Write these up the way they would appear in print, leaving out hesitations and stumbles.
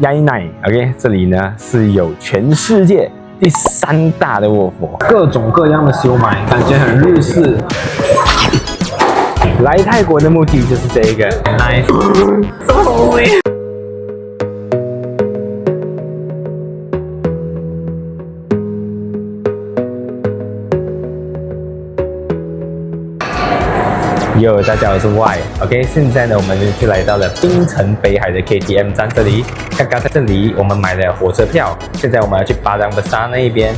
椰奶 ，OK， 这里呢是有全世界第3大的卧佛，各种各样的修买，感觉很日式。来泰国的目的就是这个 ，nice， 什么东西？哟，大家好，我是 Y，OK， 现在呢，我们就来到了槟城北海的 KTM 站这里。刚刚在这里，我们买了火车票，现在我们要去巴当巴沙那一边，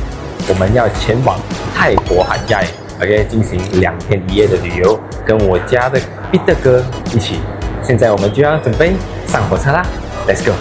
我们要前往泰国海亚 ，OK， 进行2天1夜的旅游，跟我家的彼得哥一起。现在我们就要准备上火车啦 ，Let's go。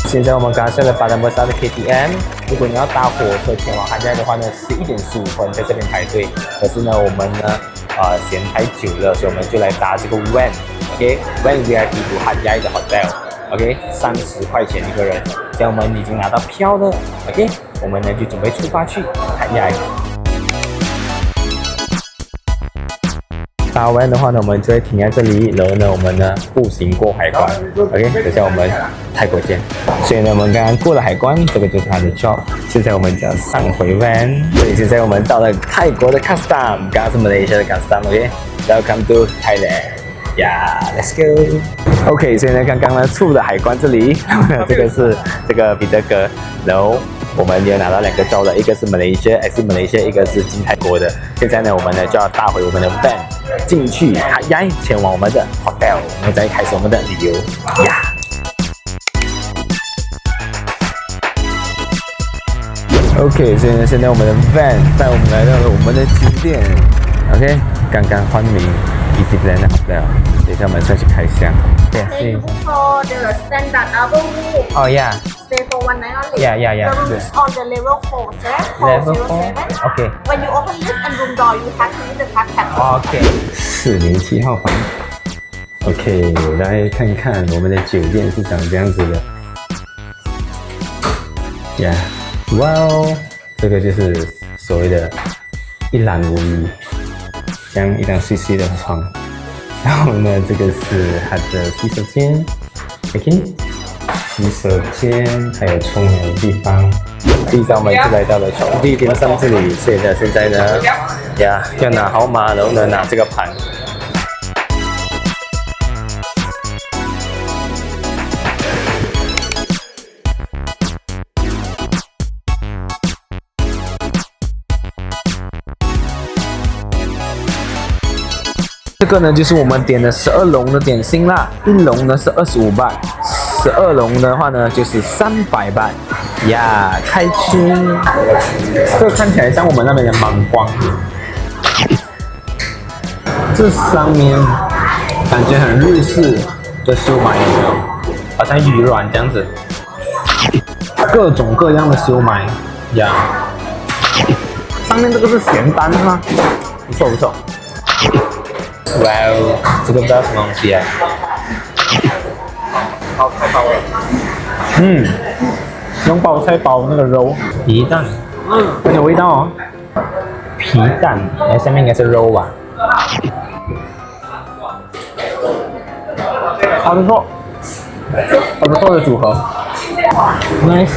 现在我们刚下了巴当巴沙的 KTM， 如果你要搭火车前往海亚的话呢，11点15分在这边排队。可是呢，我们呢，嫌太久了，所以我们就来搭这个 van，OK，van VIP to 海亚的 hotel，OK， 30块钱1个人。现在我们已经拿到票了 ，OK， 我们呢就准备出发去海亚。搭完的话呢，我们就会停在这里，然后呢，我们呢步行过海关 ，OK， 等下我们泰国见。所以呢，我们刚刚过了海关，这个就是它的 job。现在我们就要上回 van， 所以现在我们到了泰国的 custom， 刚刚是Malaysia的 custom，OK，Welcome to Thailand，Yeah，let's go。OK， 所以呢，刚刚呢出了海关这里，然后呢，这个是这个彼得哥，然后我们也拿到2个照了，一个是Malaysia，一个是进泰国的。现在呢，我们呢就要搭回我们的 van。进去海亚，前往我们的 hotel， 我们再开始我们的旅游呀。OK， 所以呢，现在我们的 van 带我们来到了我们的酒店。OK， 刚刚换名 Easy Plan 的 hotel， 等一下我们上去开箱。Stay for the standard double room. Oh yeah. Stay for one night only. Yeah. The room is on the level 4, sir. Level 4. 407. Okay. When you open lift and room door, you have to use the tap tap. OK， 407号房。OK， 来看看我们的酒店是长这样子的。呀，哇哦，这个就是所谓的一览无遗，像一张细细的床。然后呢，这个是它的洗手间 ，OK， 洗手间还有冲凉的地方。第3我们就来到了床地点上这里，所以呢，现在呢，呀，要拿号码，然后呢拿这个盘。这个呢就是我们点的12笼的点心啦，1笼呢是25巴，12笼的话呢就是300巴呀，开吃。这个看起来像我们那边的芒光，这上面感觉很日式的修买，有没有？好像鱼卵这样子，各种各样的修买呀。上面这个是咸蛋吗？不错不错。哇哦，这个不知道什么东西啊？包菜包了。用包菜包那个肉，皮蛋，很有味道哦。皮蛋，然后下面应该是肉吧？还不错，还不错的组合。Nice。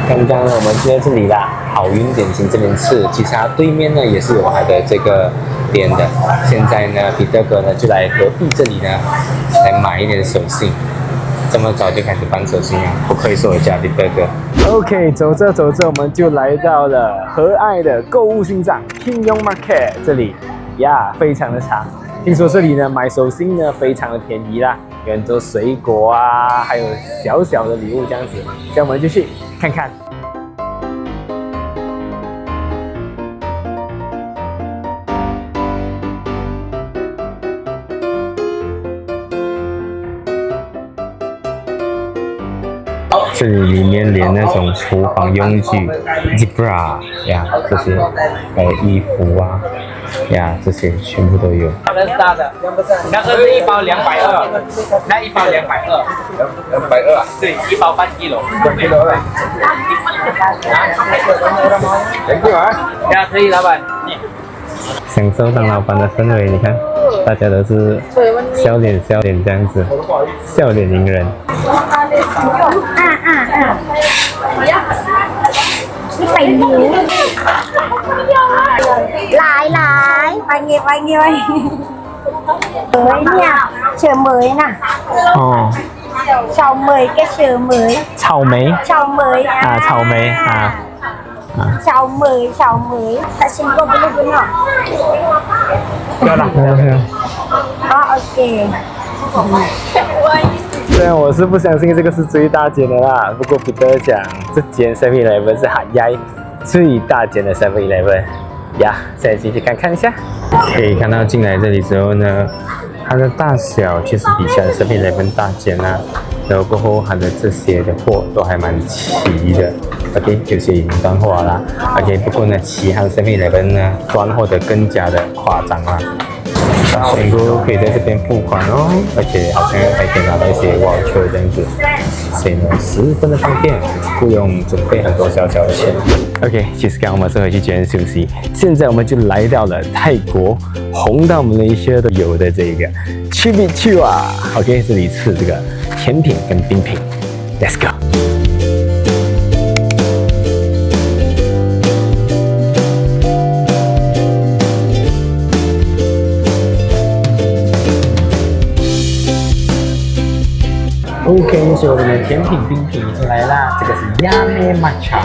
刚刚呢，我们就在这里啦，好运点心这边吃，其实它对面呢也是有它的这个店的。现在呢，彼得哥呢就来隔壁这里呢，来买一点手信。这么早就开始办手信啊，不愧是我家彼得哥。OK， 走着走着，我们就来到了和爱的购物心脏 Kim Yong Market 这里呀，非常的长。听说这里呢买手信呢非常的便宜啦，有很多水果啊，还有小小的礼物这样子。现在我们就去看看。这里面连那种厨房用具 ，Zebra 呀这些，还有衣服啊，呀，这些全部都有。那是大的，那个是一包220，那一包220，220啊？对，一包半kilo。呀，可以，老板。享受当老板的氛围，你看，大家都是笑脸这样子，笑脸迎人。phải nhiều lại vài người mới nha sửa mới nè mới cái sửa mới 草莓 mới 啊，草莓啊。 mới ta xin cô bên bên họ ok 虽然我是不相信这个是最大间的啦，不过彼得讲这间 7-Eleven 是海牙最大间的 7-Eleven 呀。现在进去看一下，可以看到进来这里之后呢，它的大小其实比起来 7-Eleven 大间啊，然后过后它的这些的货都还蛮齐的。OK， 有些已经断货啦。OK， 不过呢，其他的 7-Eleven 呢断货的更加的夸张啦。 全部可以在这边付款哦，而且好像还可以拿到一些 voucher 这样子，所以呢十分的方便，不用准备很多小的钱。OK， 其实刚刚我们是回去酒店休息，现在我们就来到了泰国红到马来西亚都有的这个 Chimichurri。OK， 这里吃这个甜品跟冰品 ，Let's go。 OK， 所以我们的甜品、冰品已经来啦。这个是 Yummy Matcha，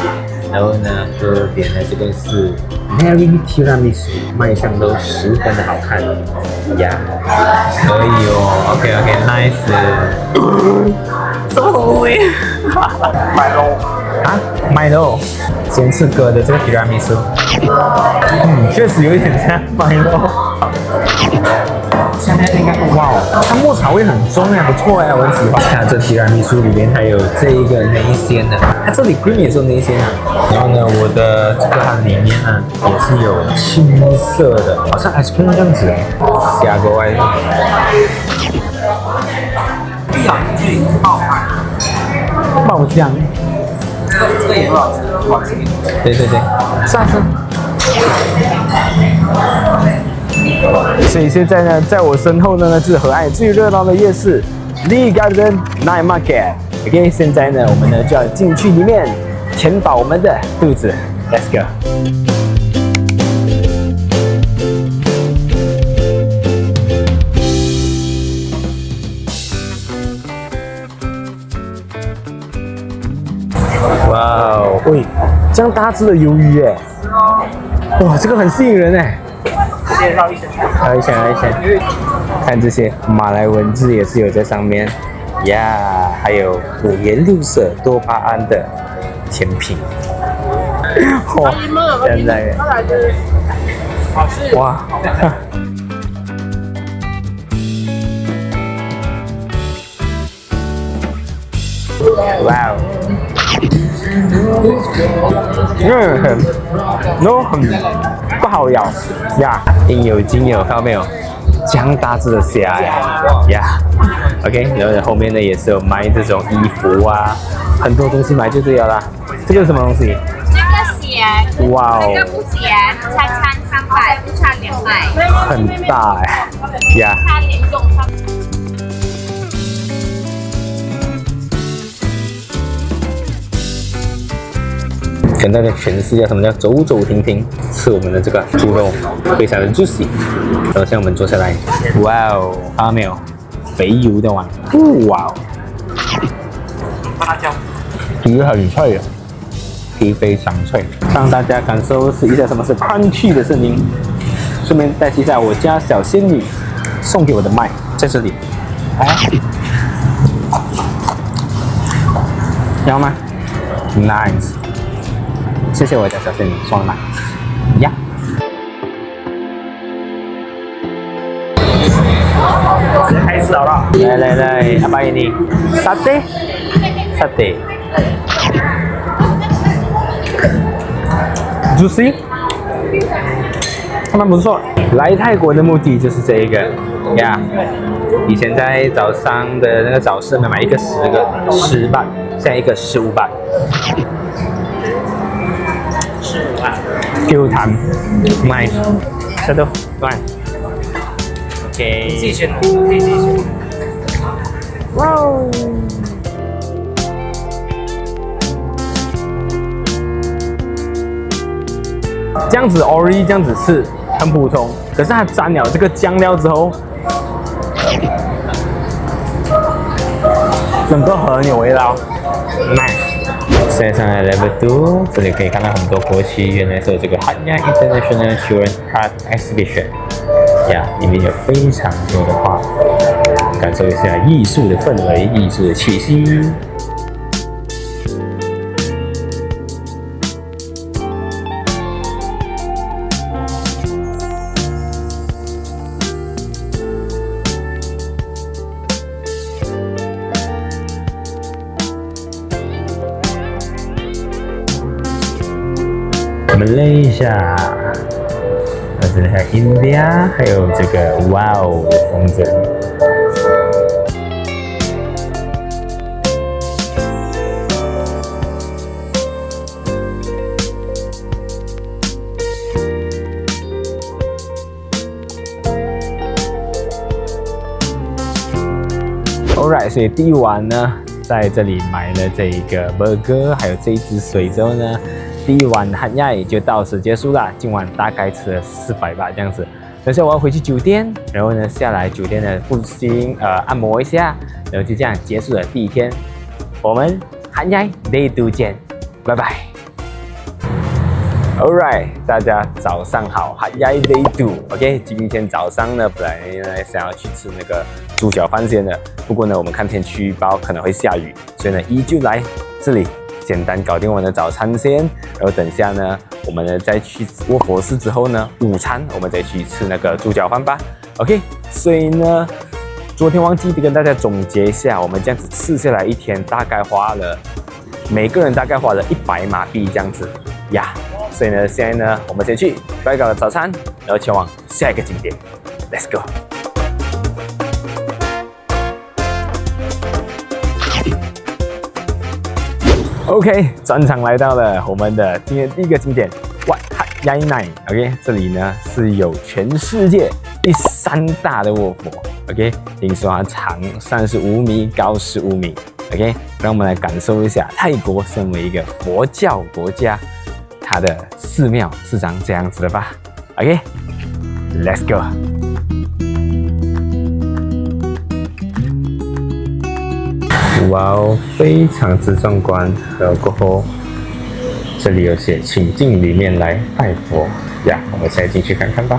然后呢，隔边的这个是 Mary Tiramisu， 卖相都十分的好看呀。可以哦 ，OK，nice。什么口味？Milo。先吃哥的这个 Tiramisu， 确实有点像 Milo。 下面应该哇哦，它牧草味很重哎，不错哎，我很喜欢。看这提拉米苏里面还有这一个内馅的，它这里 cream 也是有内馅啊。然后呢，我的这个它里面呢也是有青色的，好像 ice cream 这样子哎。下个外爆浆，这个也很好吃，好吃。对，上次。 所以现在呢，在我身后呢，就是和爱最热闹的夜市 Lee Garden Night Market。OK， 现在呢，我们呢就要进去里面填饱我们的肚子。Let's go。哇哦，喂，这样大只的鱿鱼耶！哇，这个很吸引人哎。 绕一圈，看这些马来文字也是有在上面呀，还有5颜6色多巴胺的甜品。哇，现在哇，哇哦，很不好咬呀，应有尽有，看到没有？这样大只的虾呀，OK， 然后后面呢也是有卖这种衣服啊，很多东西买就对了啦。这个是什么东西？这个咸，哇哦，这个不咸，餐300，不餐200，很大哎呀。 餐连中餐。 跟大家诠释一下什么叫走走停停，吃我们的这个猪肉，非常的 juicy。然后现在我们坐下来，哇哦，看到没有？肥油的碗，哇哦，辣椒，皮很脆啊，皮非常脆，让大家感受一下什么是 crunchy 的声音。顺便带一下我家小仙女送给我的麦，在这里，要吗 ？Nice。 谢谢我家小仙女送的麦呀！直接开始好了。来，阿爸给你沙爹，juicy，还蛮不错。来泰国的目的就是这一个呀。以前在早上的那个早市呢，买一个10巴，现在一个15巴。15巴。Q 弹，nice， satu， one。OK。自己选的，可以自己选。哇哦！这样子 Ori 这样子吃很普通，可是它沾了这个酱料之后，整个很有味道 ，nice。现在上来 Level 2，这里可以看到很多国旗，原来是有这个 Hat Yai International Children Art Exhibition， 呀，里面有非常多的画，感受一下艺术的氛围、艺术的气息。Malaysia， 这里还有 India， 还有这个哇哦的风筝。Alright， 所以第一晚呢，在这里买了这一个 burger， 还有这一支水之后呢。第一晚Hat Yai就到此结束了，今晚大概吃了400巴这样子。等下我要回去酒店，然后呢下来酒店的附近按摩一下，然后就这样结束了第一天。我们Hat Yai Day 2见，拜拜。Alright， 大家早上好，Hat Yai Day 2。OK， 今天早上呢，本来呢想要去吃那个猪脚饭先的，不过呢我们看天气预报可能会下雨，所以呢依旧来这里。简单搞定我们的早餐先，然后等下呢，我们呢再去卧佛寺之后呢，午餐我们再去吃那个猪脚饭吧。OK， 所以呢，昨天忘记跟大家总结一下，我们这样子吃下来一天大概花了，每个人大概花了100马币这样子呀。所以呢，现在呢，我们先去搞一搞早餐，然后前往下一个景点 ，Let's go。OK， 专场来到了我们的今天第一个景点Wat Hat Yai Nai。OK， 这里呢是有全世界第3大的卧佛。OK， 听说它长35米，高15米。OK， 让我们来感受一下泰国身为一个佛教国家，它的寺庙是长这样子的吧。OK，Let's go。哇哦，非常之壮观！然后过后，这里有写请进里面来拜佛呀，我们现在进去看看吧。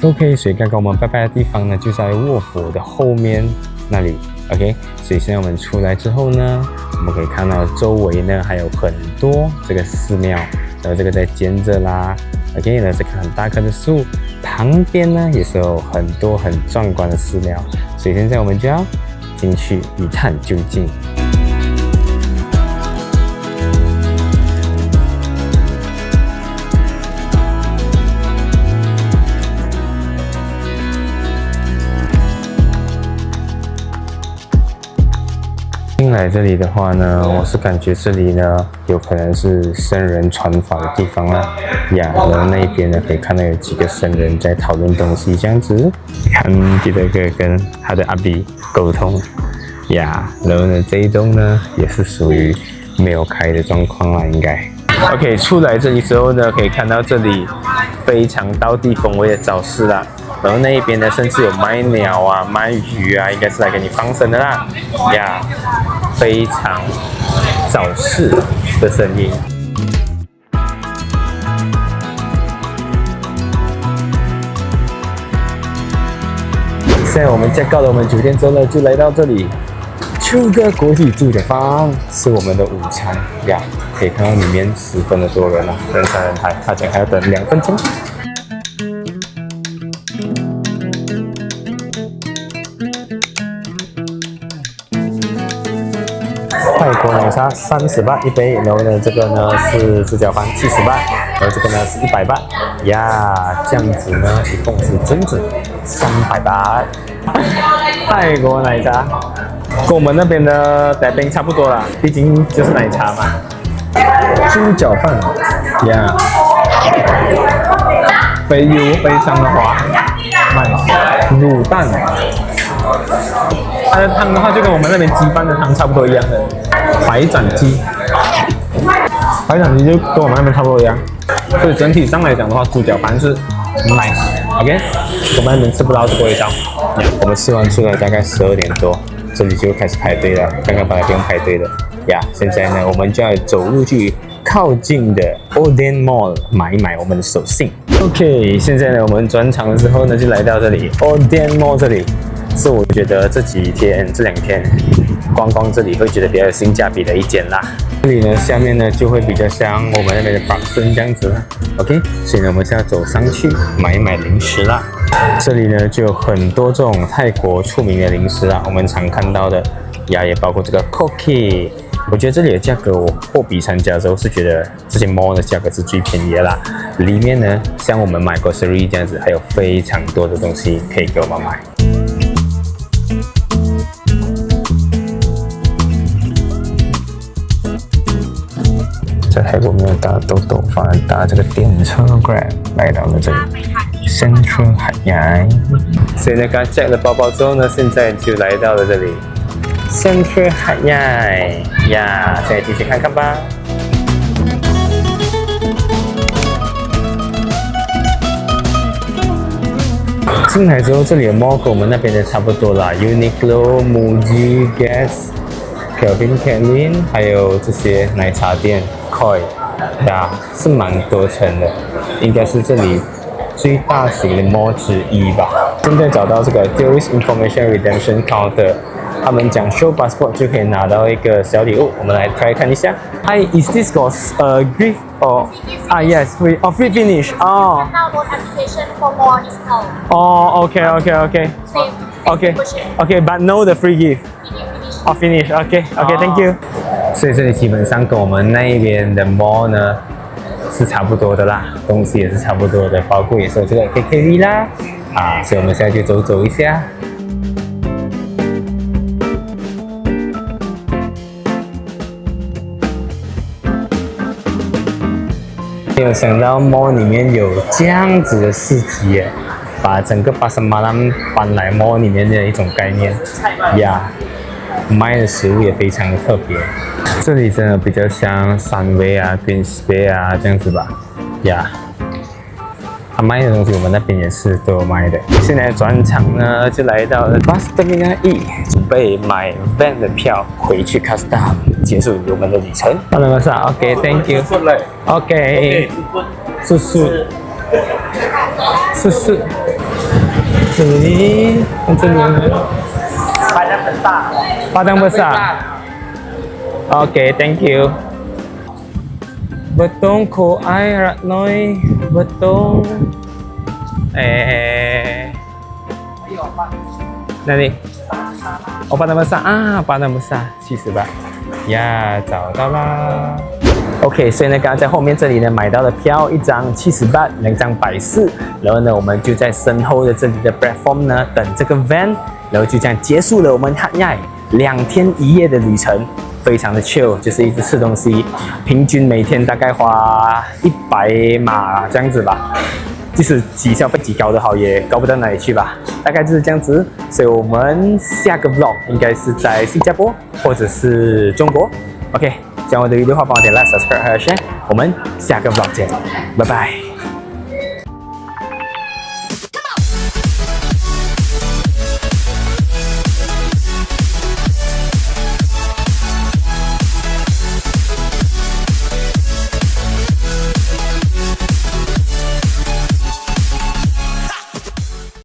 OK， 所以刚刚我们拜拜的地方呢，就在卧佛的后面那里。OK， 所以现在我们出来之后呢，我们可以看到周围呢还有很多这个寺庙，然后这个在建着啦。OK， 呢这棵很大棵的树旁边呢也是有很多很壮观的寺庙，所以现在我们就要进去一探究竟。进来这里的话呢，我是感觉这里呢有可能是僧人传法的地方啦呀。然后那一边呢可以看到有几个僧人在讨论东西，这样子。看这个跟他的阿比沟通呀。然后呢这一栋呢也是属于没有开的状况啦，应该。OK， 出来这里之后呢，可以看到这里非常道地风味的早市啦。然后那一边呢，甚至有卖鸟啊、卖鱼啊，应该是来给你放生的啦，呀，非常早市的声音。现在我们check out了我们酒店之后呢，就来到这里这个国际猪脚饭是我们的午餐呀，可以看到里面10分的多人了，人山人海，他讲还要等2分钟。泰国奶茶30巴一杯，然后呢，这个呢是猪脚饭70巴，然后这个呢是100巴呀，这样子呢一共是整整300巴。泰国奶茶跟我们那边的带冰差不多啦，毕竟就是奶茶嘛。猪脚饭呀，肥油非常的滑，nice，卤蛋。它的汤的话，就跟我们那边鸡饭的汤差不多一样的，白斩鸡，白斩鸡就跟我们那边差不多一样，所以整体上来讲的话，猪脚饭是 nice，OK， 我们那边吃不到这个味道。我们吃完出来大概12点多，这里就开始排队了，刚刚本来不用排队的呀，现在呢我们就要走路去靠近的 Oden Mall 买一买我们的手信。OK， 现在呢我们转场之后呢就来到这里 Oden Mall 这里。是我觉得这2天逛逛这里会觉得比较有性价比的一间啦。这里呢下面呢就会比较像我们那边的巴森这样子啦。OK， 所以呢我们现在走上去买一买零食啦。这里呢就有很多这种泰国出名的零食啦，我们常看到的呀，也包括这个 cookie。我觉得这里的价格我货比三家之后是觉得这些 mall 的价格是最便宜的啦。里面呢像我们买 grocery 这样子，还有非常多的东西可以给我们买。在泰国没有搭豆豆，反而搭这个电车 Grab 来到了这里 Central Hat Yai。所以呢，刚 check 了包包之后呢，现在就来到了这里 Central Hat Yai 呀，现在进去看看吧。进来之后，这里的 mall 跟我们那边的差不多啦 ，Uniqlo、Muji、Guess、Calvin Klein， 还有这些奶茶店 Koi 呀，是蛮多层的，应该是这里最大型的 mall 之一吧。现在找到这个 Tourist Information Redemption Counter， 他们讲 show passport 就可以拿到一个小礼物，我们来 try 看一下。Hi, is this got gift or yes, free finish? Oh. Download application for more discount. Oh, okay. Same. Okay, but no the free gift. Oh, finish. Okay, thank you. 所以这里基本上跟我们那边的 mall 呢是差不多的啦，东西也是差不多的，包括也是有这个 KTV 啦，所以我们现在就走一下。没有想到 mall 里面有这样子的市集耶，把整个巴沙马兰搬来 mall 里面的一种概念呀。卖的食物也非常的特别，这里真的比较像Sunway啊、Greensway啊这样子吧，呀。他卖的东西我们那边也是都有卖的。现在转场呢就来到了 Bus Terminal E， 准备买 van 的票回去 Custom， 结束我们的旅程。好了，马上 OK，Thank you。OK， 速，这里Padang besar. Okay, thank you. Betong ko ay ratnoy. Betong. Nani? Oh, Padang besar. Padang besar. 70吧。呀，找到啦。OK， 所以呢，刚刚在后面这里呢买到了票，1张70巴，2张140。然后呢，我们就在身后的这里的 platform 呢等这个 van。然后就这样结束了我们 Hat Yai 2天1夜的旅程，非常的 chill， 就是一直吃东西，平均每天大概花100马这样子吧，就是几消费几高的好也高不到哪里去吧，大概就是这样子。所以我们下个 vlog 应该是在新加坡或者是中国。OK， 喜欢我的video的话，帮我点 like、subscribe 还有 share， 我们下个 vlog 见，拜拜。